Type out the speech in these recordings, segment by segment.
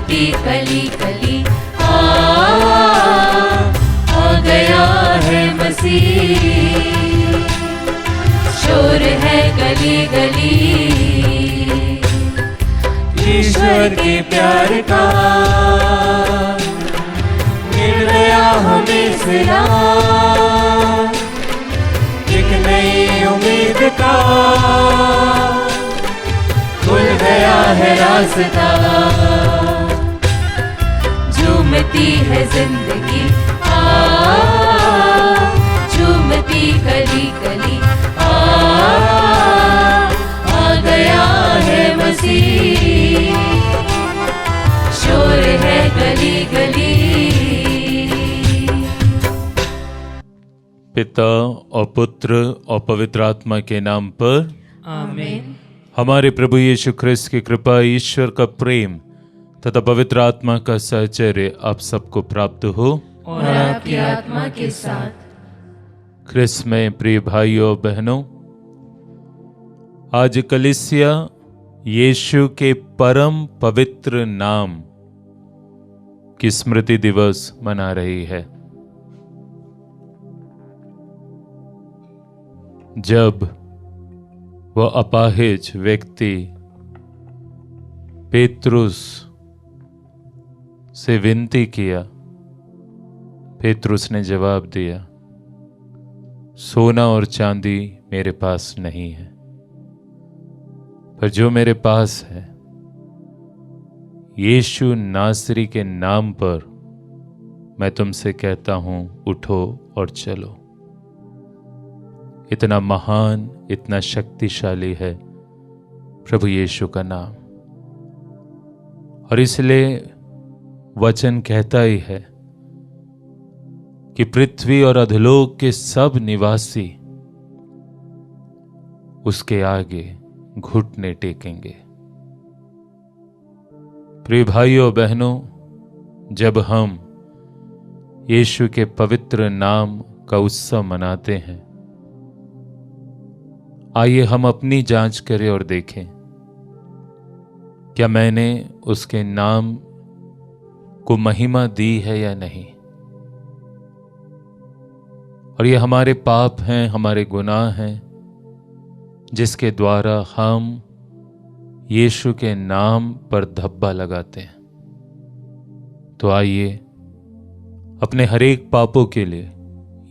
झूमती कली कली आ गया है मसीह। शोर है गली गली ईश्वर के प्यार का, मिल गया हमें सिला एक नई उम्मीद का, खुल गया है रास्ता। झूमती है जिंदगी झूमती कली कली आ गया है मसीह। शोर है गली गली। पिता और पुत्र और पवित्र आत्मा के नाम पर आमीन। हमारे प्रभु यीशु ख्रिस्त की कृपा, ईश्वर का प्रेम तथा पवित्र आत्मा का सहचर्य आप सबको प्राप्त हो और आपकी आत्मा के साथ। ख्रिस्त में प्रिय भाइयों और बहनों, आज कलीसिया यीशु के परम पवित्र नाम की स्मृति दिवस मना रही है। जब वह अपाहिज व्यक्ति पेत्रुस से विनती किया, पेत्रुस ने जवाब दिया, सोना और चांदी मेरे पास नहीं है, पर जो मेरे पास है यीशु नासरी के नाम पर मैं तुमसे कहता हूं, उठो और चलो। इतना महान, इतना शक्तिशाली है प्रभु यीशु का नाम। और इसलिए वचन कहता ही है कि पृथ्वी और अधोलोक के सब निवासी उसके आगे घुटने टेकेंगे। प्रिय भाइयों बहनों, जब हम यीशु के पवित्र नाम का उत्सव मनाते हैं, आइए हम अपनी जांच करें और देखें, क्या मैंने उसके नाम को महिमा दी है या नहीं। और ये हमारे पाप हैं, हमारे गुनाह हैं, जिसके द्वारा हम यीशु के नाम पर धब्बा लगाते हैं। तो आइए अपने हर एक पापों के लिए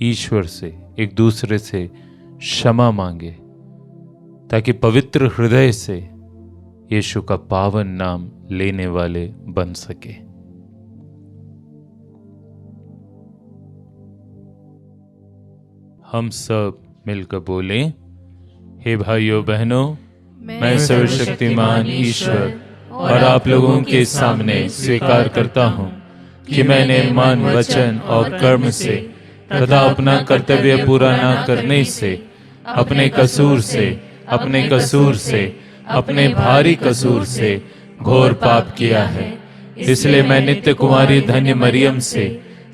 ईश्वर से, एक दूसरे से क्षमा मांगे, ताकि पवित्र हृदय से यीशु का पावन नाम लेने वाले बन सके। हम सब मिलकर बोलें, हे भाइयों बहनों, मैं सर्वशक्तिमान ईश्वर और आप लोगों के सामने स्वीकार करता हूँ कि मैंने मन, वचन और कर्म से तथा अपना कर्तव्य पूरा न करने से, अपने कसूर से, अपने भारी कसूर से घोर पाप किया है। इसलिए मैं नित्य कुमारी धन्य मरियम से,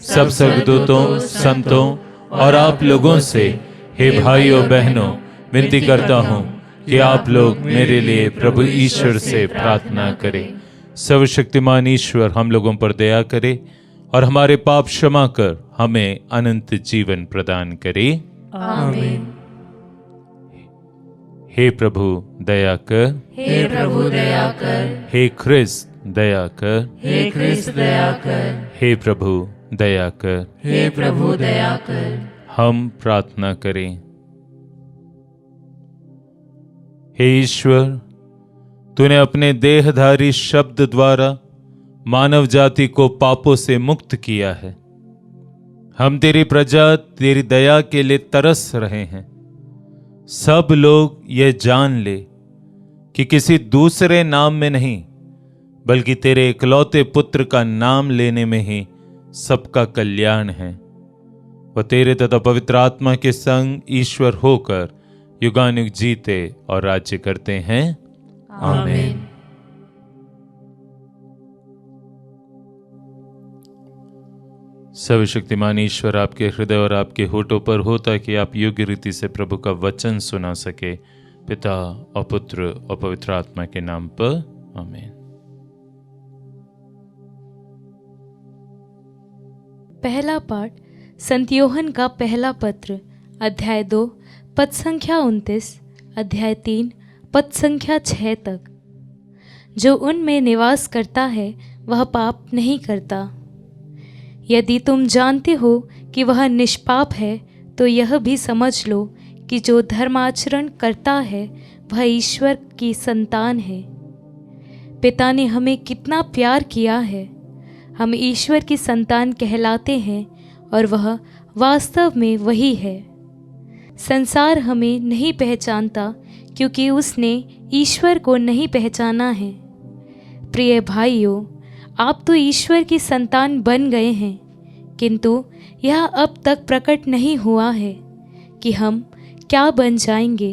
सब स्वर्गदूतों, संतों और आप लोगों से, हे भाइयों बहनों, विनती करता हूँ कि आप लोग मेरे लिए प्रभु ईश्वर से प्रार्थना करें। सर्वशक्तिमान ईश्वर हम लोगों पर दया करे और हमारे पाप क्षमा कर हमें अनंत जीवन प्रदान करे। आमीन। हे प्रभु दया कर, हे प्रभु दया कर, हे ख्रिस्त दया कर, हे ख्रिस्त दया कर, हे प्रभु दया कर। हे प्रभु दया कर। हम प्रार्थना करें। हे ईश्वर, तूने अपने देहधारी शब्द द्वारा मानव जाति को पापों से मुक्त किया है। हम तेरी प्रजा, तेरी दया के लिए तरस रहे हैं। सब लोग यह जान ले कि किसी दूसरे नाम में नहीं, बल्कि तेरे इकलौते पुत्र का नाम लेने में ही सबका कल्याण है। वह तेरे तथा पवित्र आत्मा के संग ईश्वर होकर युगानुग जीते और राज्य करते हैं। आमीन। सर्वशक्तिमान ईश्वर आपके हृदय और आपके होठों पर हो, ताकि आप योग्य रीति से प्रभु का वचन सुना सके। पिता और पुत्र और पवित्र आत्मा के नाम पर आमीन। पहला पाठ संत यूहन्ना का पहला पत्र अध्याय 2 पद संख्या 29 अध्याय 3 पद संख्या 6 तक। जो उनमें निवास करता है वह पाप नहीं करता। यदि तुम जानते हो कि वह निष्पाप है तो यह भी समझ लो कि जो धर्माचरण करता है वह ईश्वर की संतान है। पिता ने हमें कितना प्यार किया है, हम ईश्वर की संतान कहलाते हैं और वह वास्तव में वही है। संसार हमें नहीं पहचानता क्योंकि उसने ईश्वर को नहीं पहचाना है। प्रिय भाइयों, आप तो ईश्वर की संतान बन गए हैं, किंतु यह अब तक प्रकट नहीं हुआ है कि हम क्या बन जाएंगे।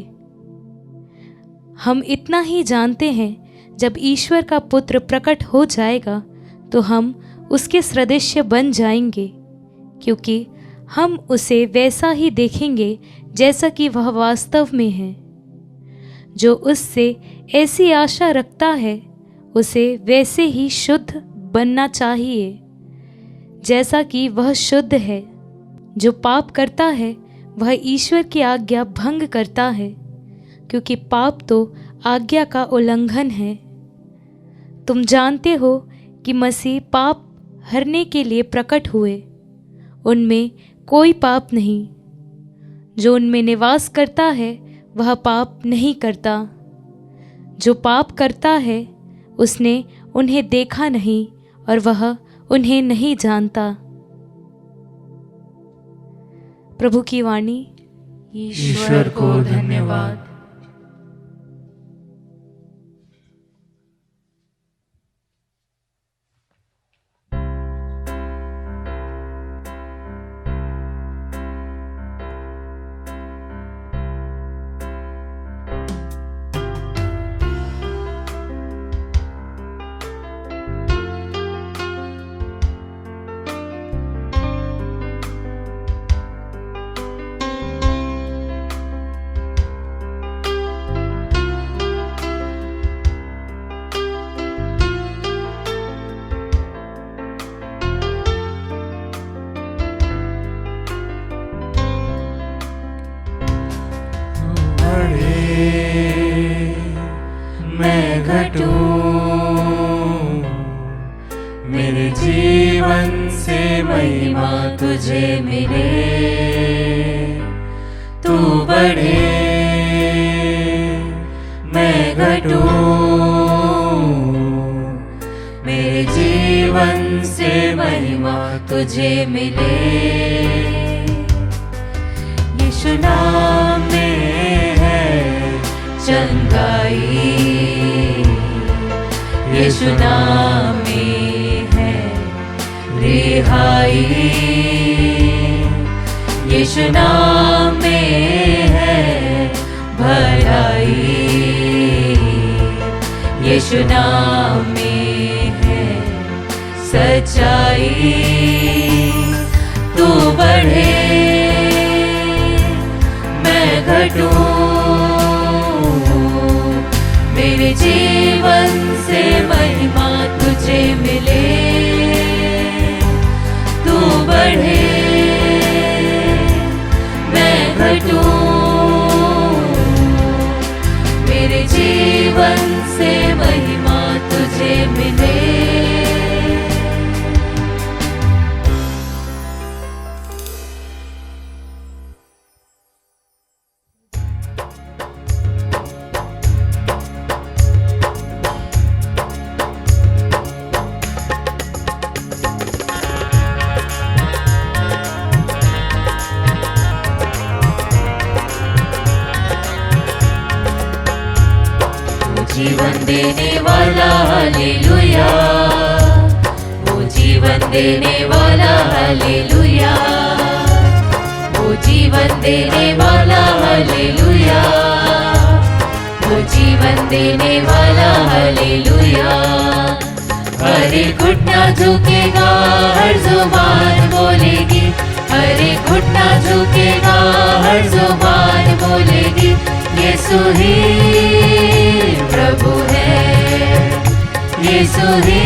हम इतना ही जानते हैं, जब ईश्वर का पुत्र प्रकट हो जाएगा तो हम उसके सदृश्य बन जाएंगे, क्योंकि हम उसे वैसा ही देखेंगे जैसा कि वह वास्तव में है। जो उससे ऐसी आशा रखता है उसे वैसे ही शुद्ध बनना चाहिए जैसा कि वह शुद्ध है। जो पाप करता है वह ईश्वर की आज्ञा भंग करता है, क्योंकि पाप तो आज्ञा का उल्लंघन है। तुम जानते हो कि मसीह पाप हरने के लिए प्रकट हुए। उनमें कोई पाप नहीं। जो उनमें निवास करता है वह पाप नहीं करता। जो पाप करता है उसने उन्हें देखा नहीं और वह उन्हें नहीं जानता। प्रभु की वाणी। ईश्वर को धन्यवाद। मैं घटूं, मेरे जीवन से महिमा तुझे मिले। तू बढ़े, मैं घटूं, मेरे जीवन से महिमा तुझे मिले। यीशु नाम में चंगाई, यीशु नाम में है रिहाई, यीशु नाम में है भलाई, यीशु नाम में है सच्चाई। तू बढ़े, मैं घटूं, मेरे जीवन से महिमा तुझे मिले। तू बढ़े, मैं घटूं, मेरे जीवन से महिमा तुझे मिले। जीवन देने वाला हालेलुया, वो जीवन देने वाला हालेलुया, वो जीवन देने वाला हालेलुया, वो जीवन देने वाला हालेलुया। हर एक घुटना झुकेगा, हर जुबान बोलेगी, हर एक घुटना झुकेगा, हर जुबान बोलेगी, यीशु ही प्रभु है, यीशु ही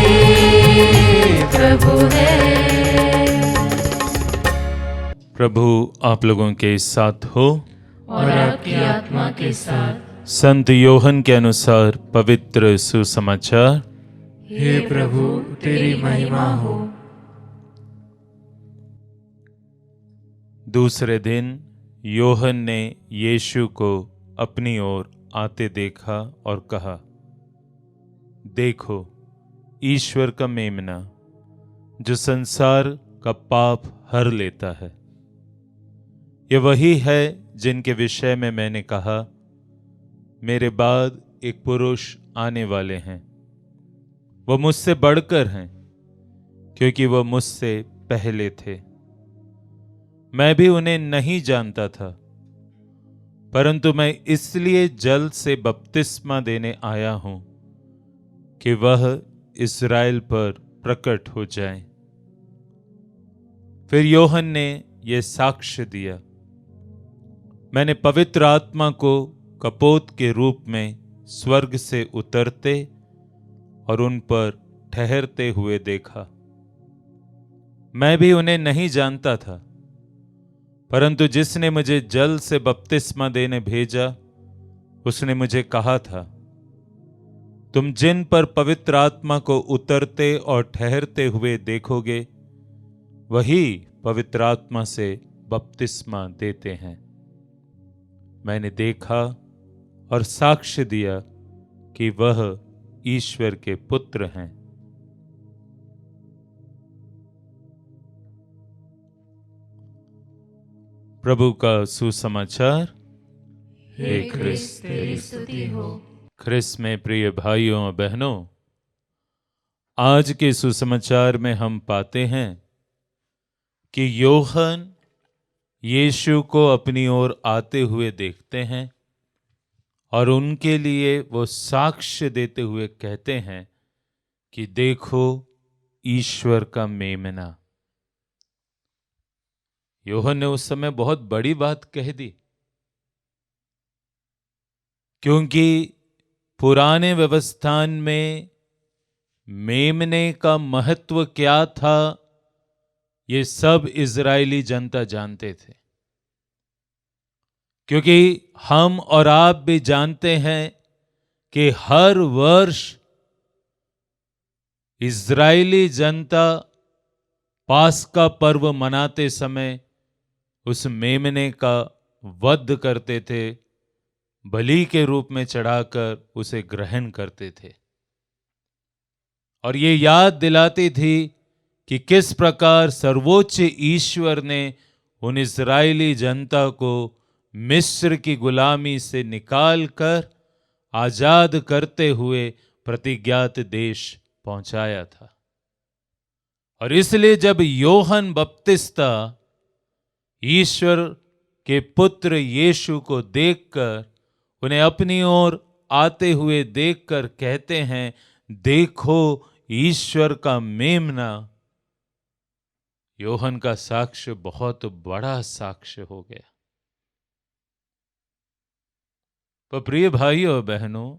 प्रभु है। प्रभु आप लोगों के साथ हो और आपकी आत्मा के साथ। संत योहन के अनुसार पवित्र सुसमाचार। हे प्रभु तेरी महिमा हो। दूसरे दिन योहन ने यीशु को अपनी ओर आते देखा और कहा, देखो ईश्वर का मेमना जो संसार का पाप हर लेता है। यह वही है जिनके विषय में मैंने कहा, मेरे बाद एक पुरुष आने वाले हैं, वो मुझसे बढ़कर हैं क्योंकि वो मुझसे पहले थे। मैं भी उन्हें नहीं जानता था, परंतु मैं इसलिए जल से बपतिस्मा देने आया हूं कि वह इस्राएल पर प्रकट हो जाए। फिर योहन ने यह साक्ष्य दिया, मैंने पवित्र आत्मा को कपोत के रूप में स्वर्ग से उतरते और उन पर ठहरते हुए देखा। मैं भी उन्हें नहीं जानता था, परंतु जिसने मुझे जल से बपतिस्मा देने भेजा उसने मुझे कहा था, तुम जिन पर पवित्र आत्मा को उतरते और ठहरते हुए देखोगे वही पवित्र आत्मा से बपतिस्मा देते हैं। मैंने देखा और साक्ष्य दिया कि वह ईश्वर के पुत्र हैं। प्रभु का सुसमाचार। हे ख्रिस्त तेरी स्तुति हो। ख्रिस्त में प्रिय भाइयों और बहनों, आज के सुसमाचार में हम पाते हैं कि योहन यीशु को अपनी ओर आते हुए देखते हैं और उनके लिए वो साक्ष्य देते हुए कहते हैं कि देखो ईश्वर का मेमना। योहन ने उस समय बहुत बड़ी बात कह दी, क्योंकि पुराने व्यवस्थान में मेमने का महत्व क्या था ये सब इजरायली जनता जानते थे। क्योंकि हम और आप भी जानते हैं कि हर वर्ष इजरायली जनता पास्का पर्व मनाते समय उस मेमने का वध करते थे, बलि के रूप में चढ़ाकर उसे ग्रहण करते थे। और ये याद दिलाती थी कि किस प्रकार सर्वोच्च ईश्वर ने उन इस्राएली जनता को मिस्र की गुलामी से निकालकर आजाद करते हुए प्रतिज्ञात देश पहुंचाया था। और इसलिए जब योहन बपतिस्ता ईश्वर के पुत्र यीशु को देखकर उन्हें अपनी ओर आते हुए देखकर कहते हैं, देखो ईश्वर का मेमना, योहन का साक्ष्य बहुत बड़ा साक्ष्य हो गया। तो प्रिय भाइयों और बहनों,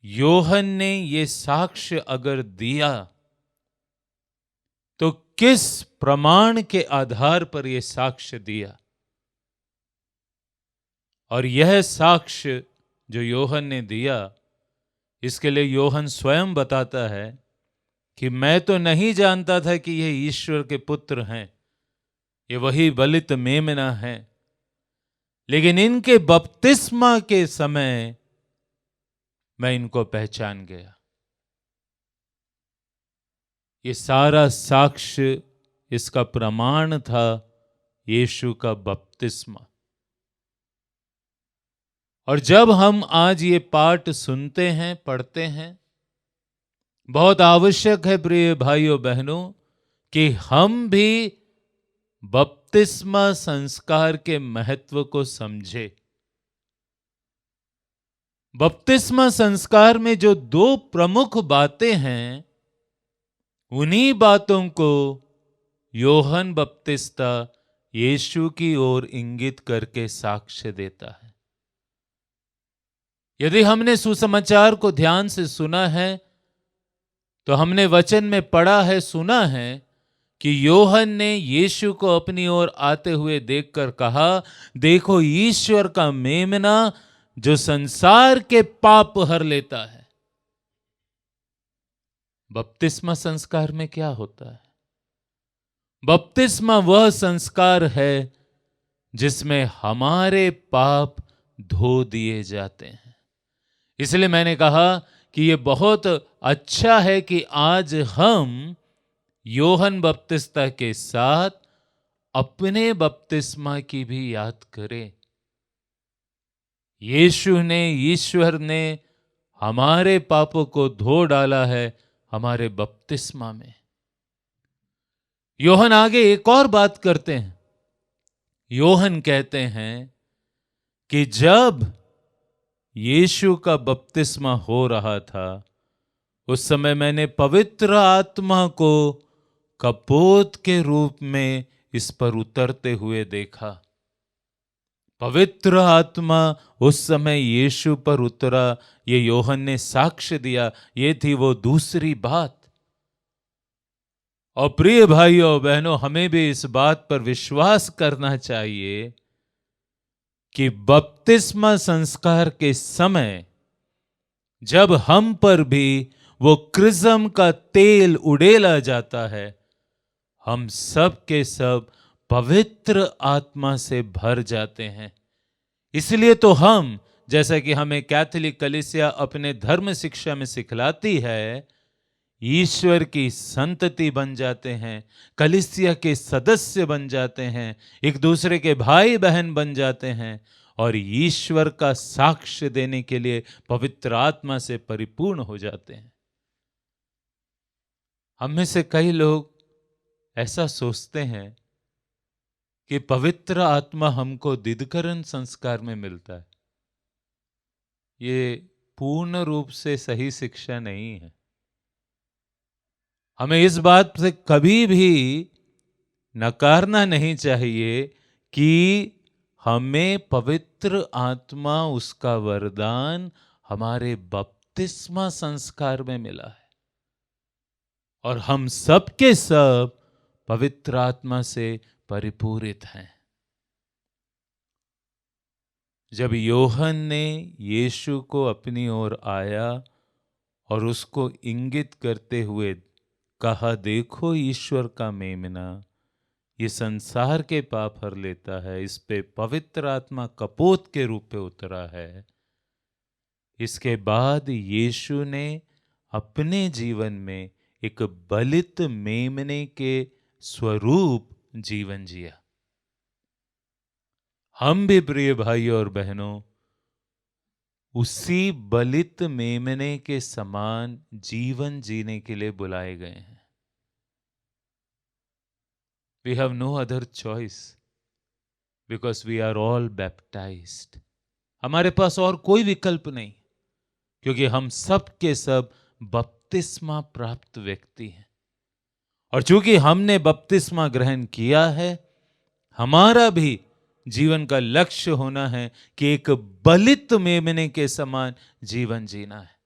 योहन ने ये साक्ष्य अगर दिया तो किस प्रमाण के आधार पर यह साक्ष्य दिया? और यह साक्ष्य जो योहन ने दिया, इसके लिए योहन स्वयं बताता है कि मैं तो नहीं जानता था कि यह ईश्वर के पुत्र हैं, ये वही बलित मेमना हैं, लेकिन इनके बपतिस्मा के समय मैं इनको पहचान गया। ये सारा साक्ष्य, इसका प्रमाण था यीशु का बपतिस्मा। और जब हम आज ये पाठ सुनते हैं, पढ़ते हैं, बहुत आवश्यक है प्रिय भाइयों बहनों कि हम भी बपतिस्मा संस्कार के महत्व को समझें। बपतिस्मा संस्कार में जो दो प्रमुख बातें हैं, उन्हीं बातों को योहन बपतिस्ता यीशु की ओर इंगित करके साक्ष्य देता है। यदि हमने सुसमाचार को ध्यान से सुना है तो हमने वचन में पढ़ा है, सुना है कि योहन ने यीशु को अपनी ओर आते हुए देखकर कहा, देखो ईश्वर का मेमना जो संसार के पाप हर लेता है। बपतिस्मा संस्कार में क्या होता है? बपतिस्मा वह संस्कार है जिसमें हमारे पाप धो दिए जाते हैं। इसलिए मैंने कहा कि यह बहुत अच्छा है कि आज हम योहन बपतिस्ता के साथ अपने बपतिस्मा की भी याद करें। यीशु ने, ईश्वर ने हमारे पापों को धो डाला है हमारे बपतिस्मा में। योहन आगे एक और बात करते हैं। योहन कहते हैं कि जब यीशु का बपतिस्मा हो रहा था उस समय मैंने पवित्र आत्मा को कपोत के रूप में इस पर उतरते हुए देखा। पवित्र आत्मा उस समय यीशु पर उतरा, ये योहन ने साक्ष्य दिया। ये थी वो दूसरी बात। और प्रिय भाइयों बहनों, हमें भी इस बात पर विश्वास करना चाहिए कि बपतिस्मा संस्कार के समय जब हम पर भी वो क्रिस्म का तेल उड़ेला जाता है, हम सब के सब पवित्र आत्मा से भर जाते हैं। इसलिए तो हम, जैसा कि हमें कैथोलिक कलीसिया अपने धर्म शिक्षा में सिखलाती है, ईश्वर की संतति बन जाते हैं, कलीसिया के सदस्य बन जाते हैं, एक दूसरे के भाई बहन बन जाते हैं और ईश्वर का साक्ष्य देने के लिए पवित्र आत्मा से परिपूर्ण हो जाते हैं। हम में से कई लोग ऐसा सोचते हैं कि पवित्र आत्मा हमको दिदकरण संस्कार में मिलता है। ये पूर्ण रूप से सही शिक्षा नहीं है। हमें इस बात से कभी भी नकारना नहीं चाहिए कि हमें पवित्र आत्मा, उसका वरदान हमारे बपतिस्मा संस्कार में मिला है और हम सब के सब पवित्र आत्मा से परिपूरित हैं। जब योहन ने यीशु को अपनी ओर आया और उसको इंगित करते हुए कहा, देखो ईश्वर का मेमना, ये संसार के पाप हर लेता है, इस पे पवित्र आत्मा कपोत के रूप में उतरा है। इसके बाद यीशु ने अपने जीवन में एक बलित मेमने के स्वरूप जीवन जिया। हम भी प्रिय भाइयों और बहनों उसी बलित मेमने के समान जीवन जीने के लिए बुलाए गए हैं। We have no other choice because we are all baptized. हमारे पास और कोई विकल्प नहीं, क्योंकि हम सब के सब बपतिस्मा प्राप्त व्यक्ति हैं। और चूंकि हमने बपतिस्मा ग्रहण किया है, हमारा भी जीवन का लक्ष्य होना है कि एक बलित मेमने के समान जीवन जीना है।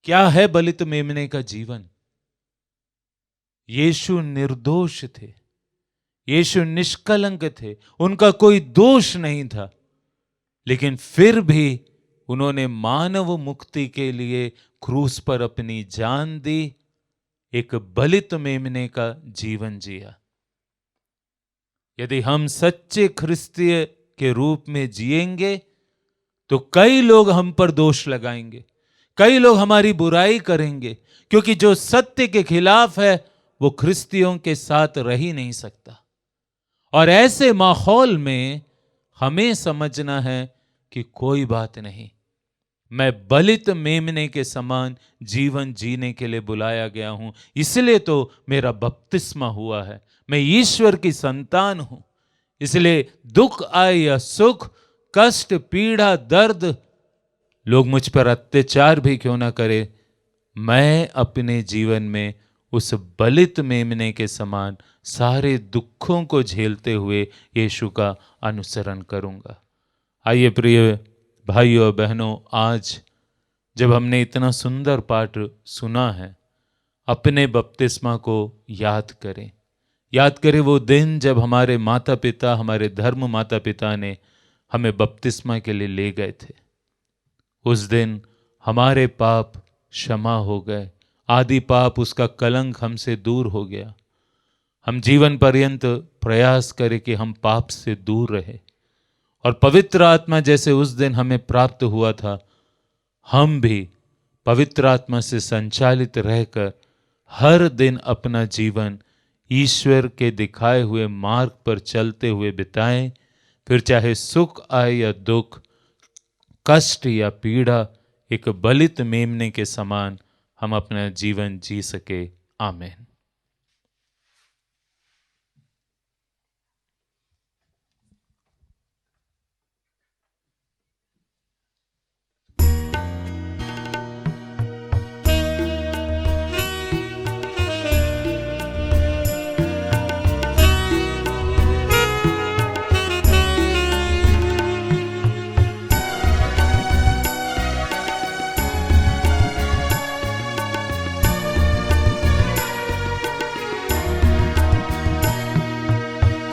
क्या है बलित मेमने का जीवन? यीशु निर्दोष थे, यीशु निष्कलंक थे, उनका कोई दोष नहीं था, लेकिन फिर भी उन्होंने मानव मुक्ति के लिए क्रूस पर अपनी जान दी, एक बलित मेमने का जीवन जिया। यदि हम सच्चे ख्रिस्तीय के रूप में जिएंगे तो कई लोग हम पर दोष लगाएंगे, कई लोग हमारी बुराई करेंगे, क्योंकि जो सत्य के खिलाफ है वो ख्रिस्तियों के साथ रह ही नहीं सकता। और ऐसे माहौल में हमें समझना है कि कोई बात नहीं, मैं बलित मेमने के समान जीवन जीने के लिए बुलाया गया हूं, इसलिए तो मेरा बपतिस्मा हुआ है। मैं ईश्वर की संतान हूं, इसलिए दुख आए या सुख, कष्ट, पीड़ा, दर्द, लोग मुझ पर अत्याचार भी क्यों ना करे, मैं अपने जीवन में उस बलित मेमने के समान सारे दुखों को झेलते हुए यीशु का अनुसरण करूंगा। आइए प्रिय भाइयों बहनों, आज जब हमने इतना सुंदर पाठ सुना है, अपने बपतिस्मा को याद करें। याद करें वो दिन जब हमारे माता पिता, हमारे धर्म माता पिता ने हमें बपतिस्मा के लिए ले गए थे। उस दिन हमारे पाप क्षमा हो गए, आदि पाप, उसका कलंक हमसे दूर हो गया। हम जीवन पर्यंत प्रयास करें कि हम पाप से दूर रहे, और पवित्र आत्मा जैसे उस दिन हमें प्राप्त हुआ था, हम भी पवित्र आत्मा से संचालित रहकर हर दिन अपना जीवन ईश्वर के दिखाए हुए मार्ग पर चलते हुए बिताएं। फिर चाहे सुख आए या दुख, कष्ट या पीड़ा, एक बलित मेमने के समान हम अपना जीवन जी सके। आमीन।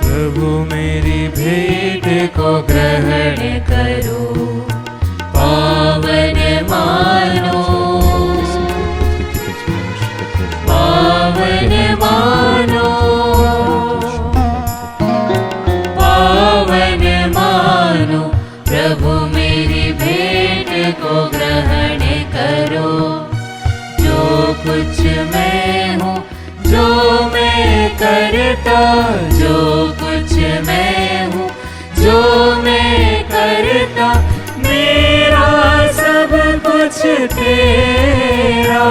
प्रभु मेरी भेंट को ग्रहण करो, पावन मानो, पावन मानो, पावन मानो। प्रभु मेरी भेंट को ग्रहण करो। जो कुछ मैं हूँ, जो मैं करता, जो कुछ मैं हूँ, जो मैं करता, मेरा सब कुछ तेरा,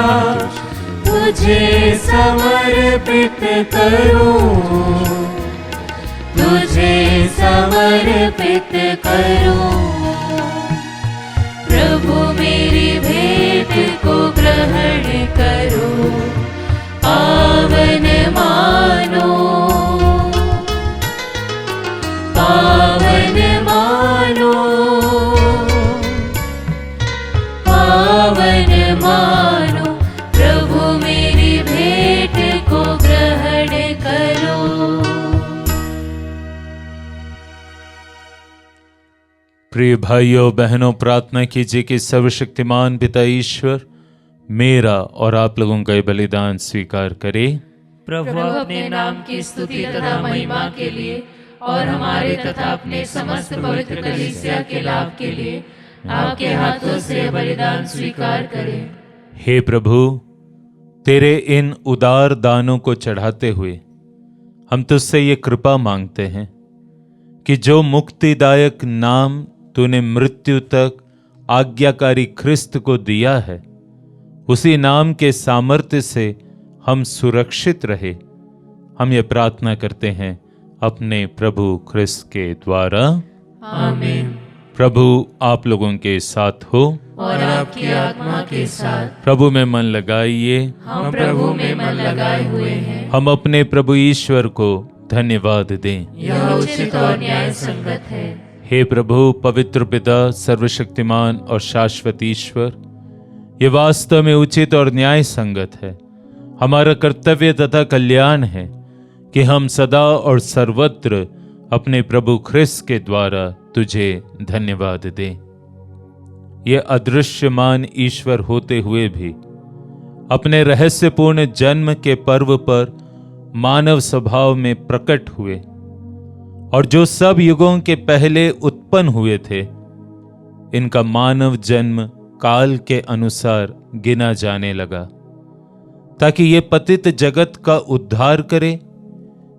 तुझे समर्पित करूँ, तुझे समर्पित करूँ। प्रभु मेरी भेंट को ग्रहण करो, पावन मानो, पावन मानो, पावन मानो। प्रभु मेरी भेंट को ग्रहण करो। प्रिय भाइयों बहनों, प्रार्थना कीजिए कि सर्वशक्तिमान पिता ईश्वर मेरा और आप लोगों का ये बलिदान स्वीकार करे। प्रभु अपने नाम की स्तुति तथा महिमा के लिए और हमारे तथा अपने समस्त पवित्र कलीसिया के लाभ के लिए आपके हाथों से बलिदान स्वीकार करें। हे प्रभु, तेरे इन उदार दानों को चढ़ाते हुए हम तुझसे ये कृपा मांगते हैं कि जो मुक्तिदायक नाम तूने मृत्यु तक आज्ञाकारी ख्रिस्त को दिया है, उसी नाम के सामर्थ्य से हम सुरक्षित रहे। हम ये प्रार्थना करते हैं अपने प्रभु ख्रिस्त के द्वारा। आमीन। प्रभु आप लोगों के साथ हो और आपकी आत्मा के साथ। प्रभु में मन लगाइए। हम प्रभु में मन लगाए हुए हैं। हम अपने प्रभु ईश्वर को धन्यवाद दें। यह उचित और न्याय संगत है। हे प्रभु, पवित्र पिता, सर्वशक्तिमान और शाश्वत ईश्वर, ये वास्तव में उचित और न्याय संगत है। हमारा कर्तव्य तथा कल्याण है कि हम सदा और सर्वत्र अपने प्रभु ख्रिस्त के द्वारा तुझे धन्यवाद दें। ये अदृश्यमान ईश्वर होते हुए भी अपने रहस्यपूर्ण जन्म के पर्व पर मानव स्वभाव में प्रकट हुए और जो सब युगों के पहले उत्पन्न हुए थे, इनका मानव जन्म काल के अनुसार गिना जाने लगा, ताकि ये पतित जगत का उद्धार करे,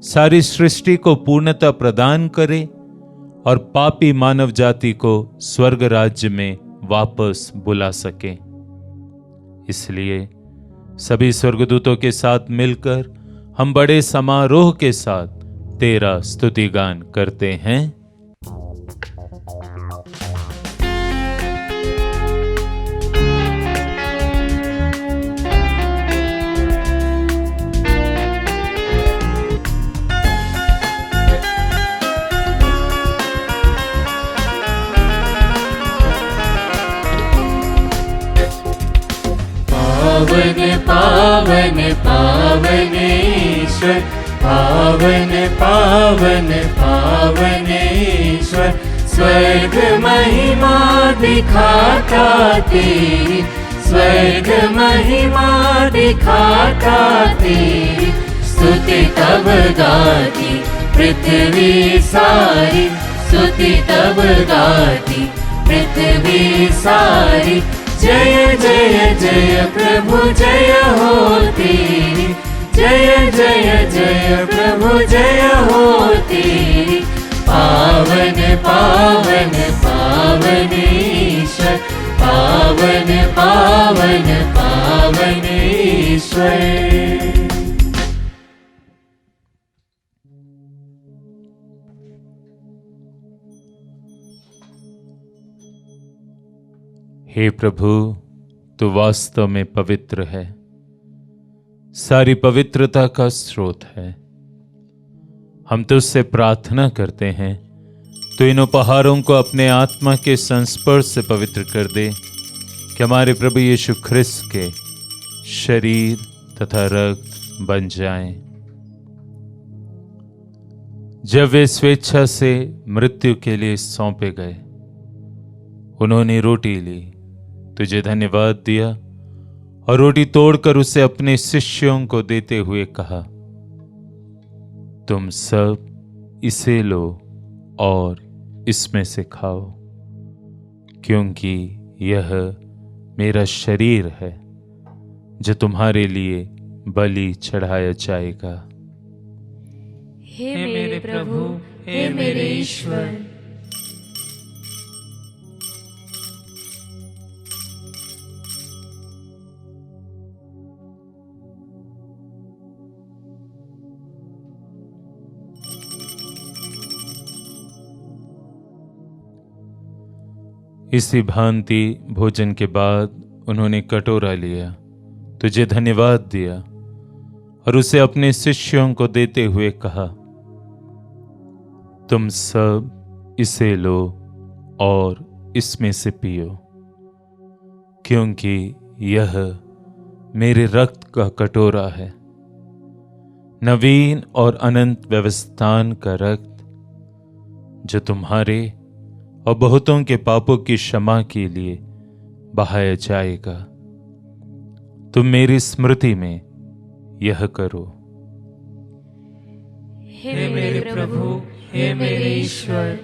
सारी सृष्टि को पूर्णता प्रदान करे और पापी मानव जाति को स्वर्ग राज्य में वापस बुला सके। इसलिए सभी स्वर्गदूतों के साथ मिलकर हम बड़े समारोह के साथ तेरा स्तुतिगान करते हैं। पावन पावन पावन पावन ईश्वर, पावन पावन पावन ईश्वर। स्वर्ग महिमा दिखाता तेरी, स्वर्ग महिमा दिखाता तेरी। स्तुति तब गाती पृथ्वी सारी, स्तुति तब गाती पृथ्वी सारी। जय जय जय प्रभु जय हो तेरी, जय जय जय प्रभु जय हो तेरी। पावन पावन पावन ईश्वर, पावन पावन पावन ईश्वर। हे प्रभु, तू वास्तव में पवित्र है, सारी पवित्रता का स्रोत है। हम तुझसे प्रार्थना करते हैं, तो इन उपहारों को अपने आत्मा के संस्पर्श से पवित्र कर दे, कि हमारे प्रभु यीशु ख्रिस्त के शरीर तथा रक्त बन जाएं। जब वे स्वेच्छा से मृत्यु के लिए सौंपे गए, उन्होंने रोटी ली, तुझे धन्यवाद दिया और रोटी तोड़कर उसे अपने शिष्यों को देते हुए कहा, तुम सब इसे लो और इसमें से खाओ, क्योंकि यह मेरा शरीर है जो तुम्हारे लिए बलि चढ़ाया जाएगा। हे मेरे प्रभु, हे मेरे ईश्वर। इसी भांति भोजन के बाद उन्होंने कटोरा लिया, तुझे धन्यवाद दिया और उसे अपने शिष्यों को देते हुए कहा, तुम सब इसे लो और इसमें से पियो, क्योंकि यह मेरे रक्त का कटोरा है, नवीन और अनंत व्यवस्थान का रक्त, जो तुम्हारे और बहुतों के पापों की क्षमा के लिए बहाया जाएगा। तुम मेरी स्मृति में यह करो। हे मेरे प्रभु, हे मेरे ईश्वर।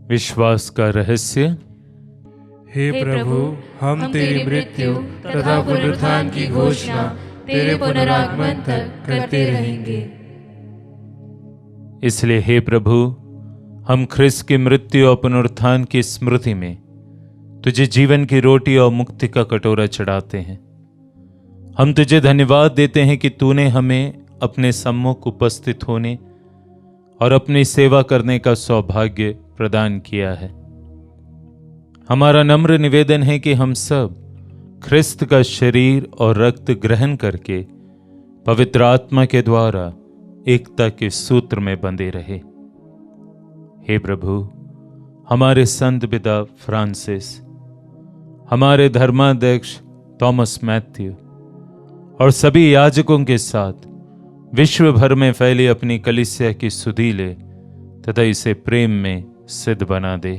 विश्वास का रहस्य। हे प्रभु, हम तेरी मृत्यु तथा पुनरुत्थान की घोषणा तेरे पुनरागमन तक करते रहेंगे। इसलिए हे प्रभु, हम ख्रिस्त की मृत्यु और पुनरुत्थान की स्मृति में तुझे जीवन की रोटी और मुक्ति का कटोरा चढ़ाते हैं। हम तुझे धन्यवाद देते हैं कि तूने हमें अपने सम्मुख उपस्थित होने और अपनी सेवा करने का सौभाग्य प्रदान किया है। हमारा नम्र निवेदन है कि हम सब ख्रिस्त का शरीर और रक्त ग्रहण करके पवित्र आत्मा के द्वारा एकता के सूत्र में बंधे रहे। हे प्रभु, हमारे संत पिता फ्रांसिस, हमारे धर्माध्यक्ष थॉमस मैथ्यू और सभी याजकों के साथ विश्व भर में फैली अपनी कलीसिया की सुधि ले तथा इसे प्रेम में सिद्ध बना दे।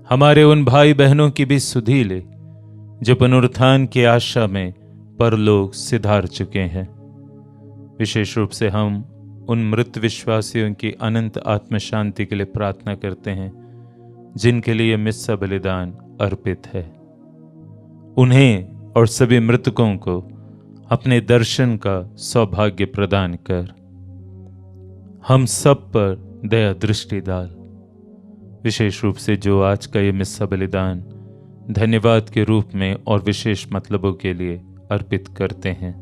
हमारे उन भाई बहनों की भी सुधि ले जो पुनरुत्थान की आशा में परलोक सिधार चुके हैं। विशेष रूप से हम उन मृत विश्वासियों की अनंत आत्म शांति के लिए प्रार्थना करते हैं जिनके लिए मिस्सा बलिदान अर्पित है। उन्हें और सभी मृतकों को अपने दर्शन का सौभाग्य प्रदान कर हम सब पर दया दृष्टि डाल। विशेष रूप से जो आज का ये मिस्सा बलिदान धन्यवाद के रूप में और विशेष मतलबों के लिए अर्पित करते हैं,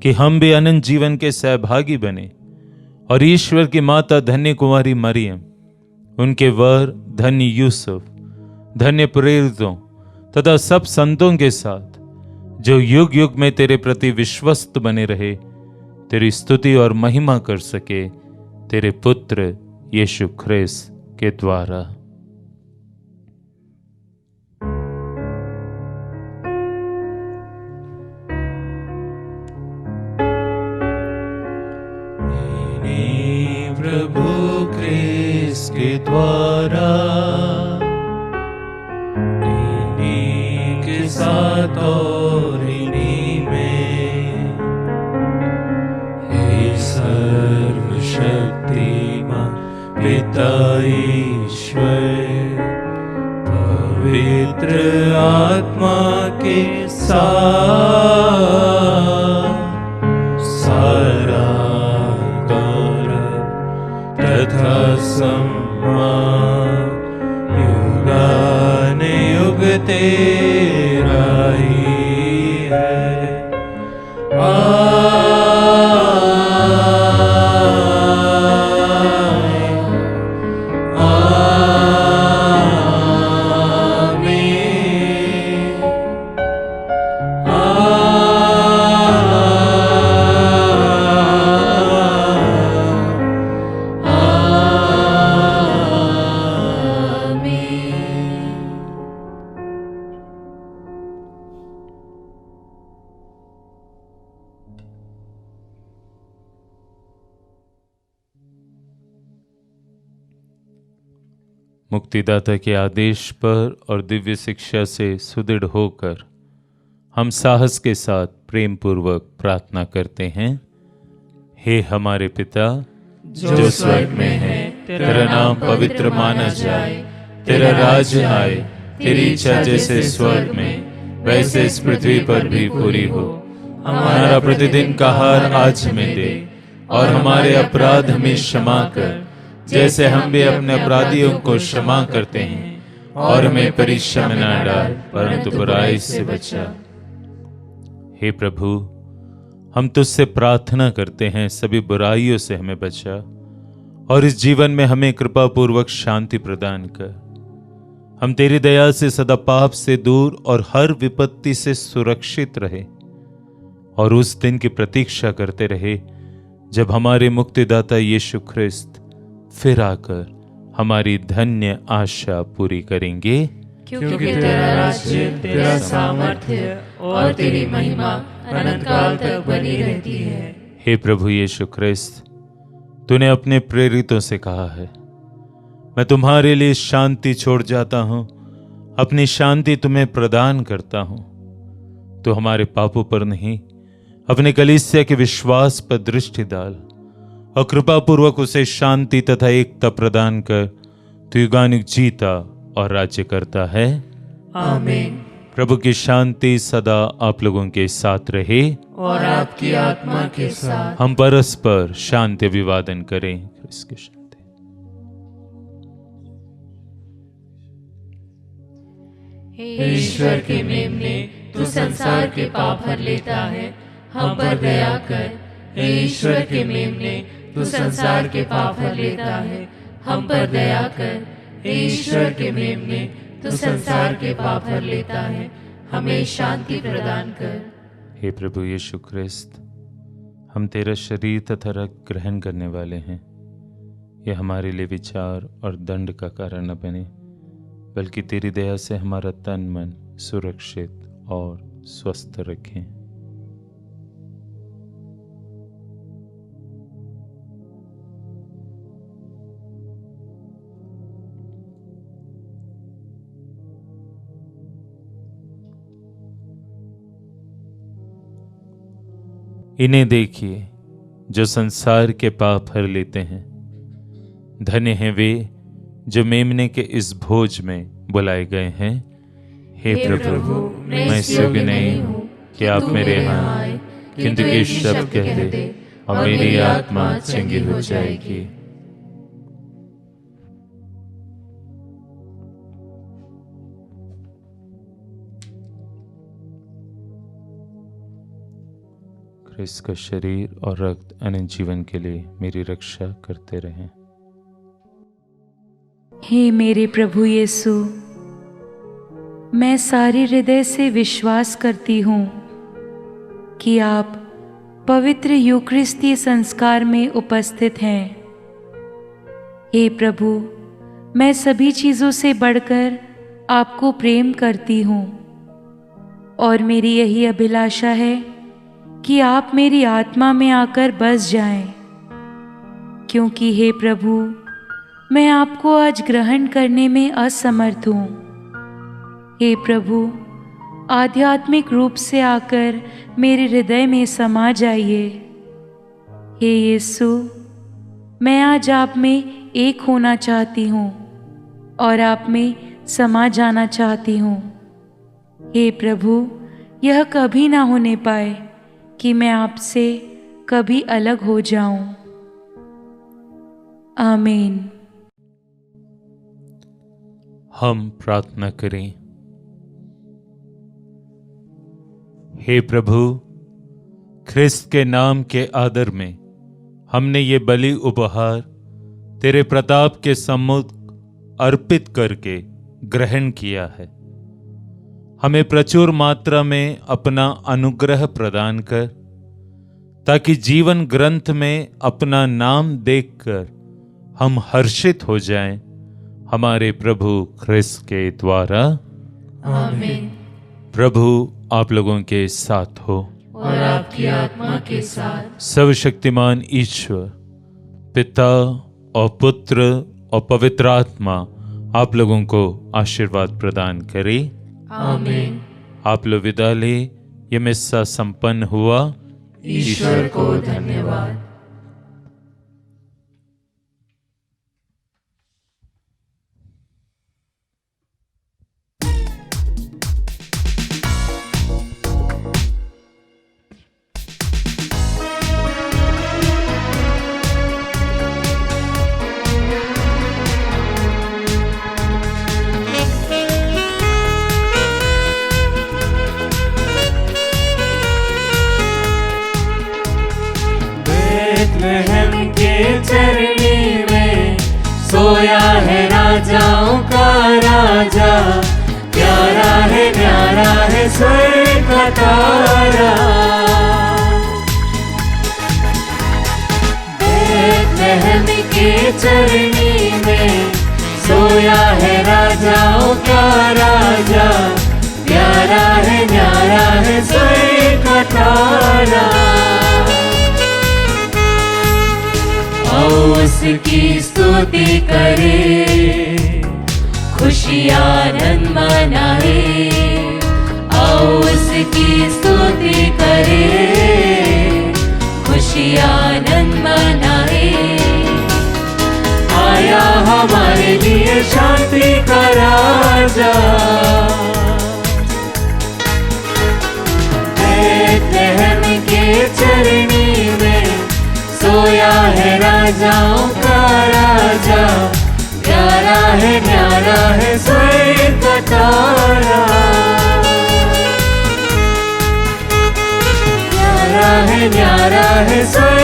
कि हम भी अनंत जीवन के सहभागी बने और ईश्वर की माता धन्य कुमारी मरियम, उनके वर धन्य यूसुफ, धन्य प्रेरितों तथा सब संतों के साथ जो युग युग में तेरे प्रति विश्वस्त बने रहे, तेरी स्तुति और महिमा कर सके, तेरे पुत्र यीशु ख्रिस्त के द्वारा। प्रभु ख्रिस्त के द्वारा, इन्हीं के साथ और इन्हीं में, हे सर्वशक्तिमान पिता ईश्वर, पवित्र आत्मा के साथ सारा तथा सम्मान युगानुयुग तेरा ही है। मुक्तिदाता के आदेश पर और दिव्य शिक्षा से सुदृढ़ होकर हम साहस के साथ प्रेम पूर्वक प्रार्थना करते हैं। हे हमारे पिता जो स्वर्ग में है, तेरा नाम पवित्र माना जाए, तेरा राज्य आए, तेरी इच्छा जैसे स्वर्ग में वैसे इस पृथ्वी पर भी पूरी हो। हमारा प्रतिदिन का आहार आज हमें दे, और हमारे अपराध हमें क्षमा कर जैसे हम भी अपने अपराधियों को क्षमा करते हैं, और हमें परीक्षा में न डाल परंतु बुराई से बचा। हे प्रभु, हम तुझसे प्रार्थना करते हैं सभी बुराइयों से हमें बचा, और इस जीवन में हमें कृपा पूर्वक शांति प्रदान कर। हम तेरी दया से सदा पाप से दूर और हर विपत्ति से सुरक्षित रहे, और उस दिन की प्रतीक्षा करते रहे जब हमारे मुक्तिदाता यीशु ख्रिस्त फिर आकर हमारी धन्य आशा पूरी करेंगे। क्योंकि तेरा राज्य, तेरा सामर्थ्य और तेरी महिमा अनंत काल तक बनी रहती है। हे प्रभु यीशु ख्रिस्त, तूने अपने प्रेरितों से कहा है, मैं तुम्हारे लिए शांति छोड़ जाता हूं, अपनी शांति तुम्हें प्रदान करता हूं। तो हमारे पापों पर नहीं, अपने कलीसिया के विश्वास पर दृष्टि डाल, और कृपा पूर्वक उसे शांति तथा एकता प्रदान कर। तू युगानुयुग जीता और राज्य करता है। आमीन। प्रभु की शांति सदा आप लोगों के साथ रहे, और आपकी आत्मा के साथ। हम परस्पर शांति अभिवादन करें। इसकी शांति। हे ईश्वर के मेमने, तू संसार के पाप हर लेता है, हम पर दया कर। हे ईश्वर के मेमने, तू संसार के पाप हर लेता है, हम पर दया कर। हे ईश्वर के मेमने, तू संसार के पाप हर लेता है, हमें शांति प्रदान कर। हे प्रभु यीशु ख्रिस्त, हम तेरा शरीर तथा रक्त ग्रहण करने वाले हैं। यह हमारे लिए विचार और दंड का कारण न बने, बल्कि तेरी दया से हमारा तन मन सुरक्षित और स्वस्थ रखें। इन्हें देखिए जो संसार के पाप हर लेते हैं। धन्य हैं वे जो मेमने के इस भोज में बुलाए गए हैं। हे प्रभु, मैं इस योग्य नहीं हूँ कि आप मेरे यहाँ आए, किंतु एक शब्द कह दे और मेरी आत्मा चंगी हो जाएगी। इसका शरीर और रक्त अनंत जीवन के लिए मेरी रक्षा करते रहें। हे मेरे प्रभु यीशु, मैं सारे हृदय से विश्वास करती हूँ कि आप पवित्र यूकरिस्ती संस्कार में उपस्थित हैं। हे प्रभु, मैं सभी चीज़ों से बढ़कर आपको प्रेम करती हूँ और मेरी यही अभिलाषा है कि आप मेरी आत्मा में आकर बस जाएं, क्योंकि हे प्रभु, मैं आपको आज ग्रहण करने में असमर्थ हूँ। हे प्रभु, आध्यात्मिक रूप से आकर मेरे हृदय में समा जाइए। हे यीशु, मैं आज आप में एक होना चाहती हूँ और आप में समा जाना चाहती हूँ। हे प्रभु, यह कभी ना होने पाए कि मैं आपसे कभी अलग हो जाऊं। आमीन। हम प्रार्थना करें। हे प्रभु, ख्रिस्त के नाम के आदर में हमने ये बलि उपहार तेरे प्रताप के सम्मुख अर्पित करके ग्रहण किया है। हमें प्रचुर मात्रा में अपना अनुग्रह प्रदान कर, ताकि जीवन ग्रंथ में अपना नाम देखकर हम हर्षित हो जाएं, हमारे प्रभु ख्रिस्त के द्वारा। आमीन। प्रभु आप लोगों के साथ हो और आपकी आत्मा के साथ। सर्वशक्तिमान ईश्वर पिता और पुत्र और पवित्र आत्मा आप लोगों को आशीर्वाद प्रदान करे। आमीन। आप लोग विदा ले। ये मिस्सा संपन्न हुआ। ईश्वर को धन्यवाद। बेथलेहम के चरणी में सोया है राजाओं का राजा, प्यारा है स्वर्ग का तारा। बेथलेहम के चरणी में सोया है राजाओं का राजा, प्यारा है स्वर्ग का तारा। उसकी स्तुति करे, खुशी आनंद मनाए। आओ उसकी स्तुति करे, खुशी आनंद मनाए। आया हमारे लिए शांति का राजा। बेथलेहम के चरणी में सोया है राजाओं का राजा, प्यारा है स्वर्ग का तारा। प्यारा है स्वर्ग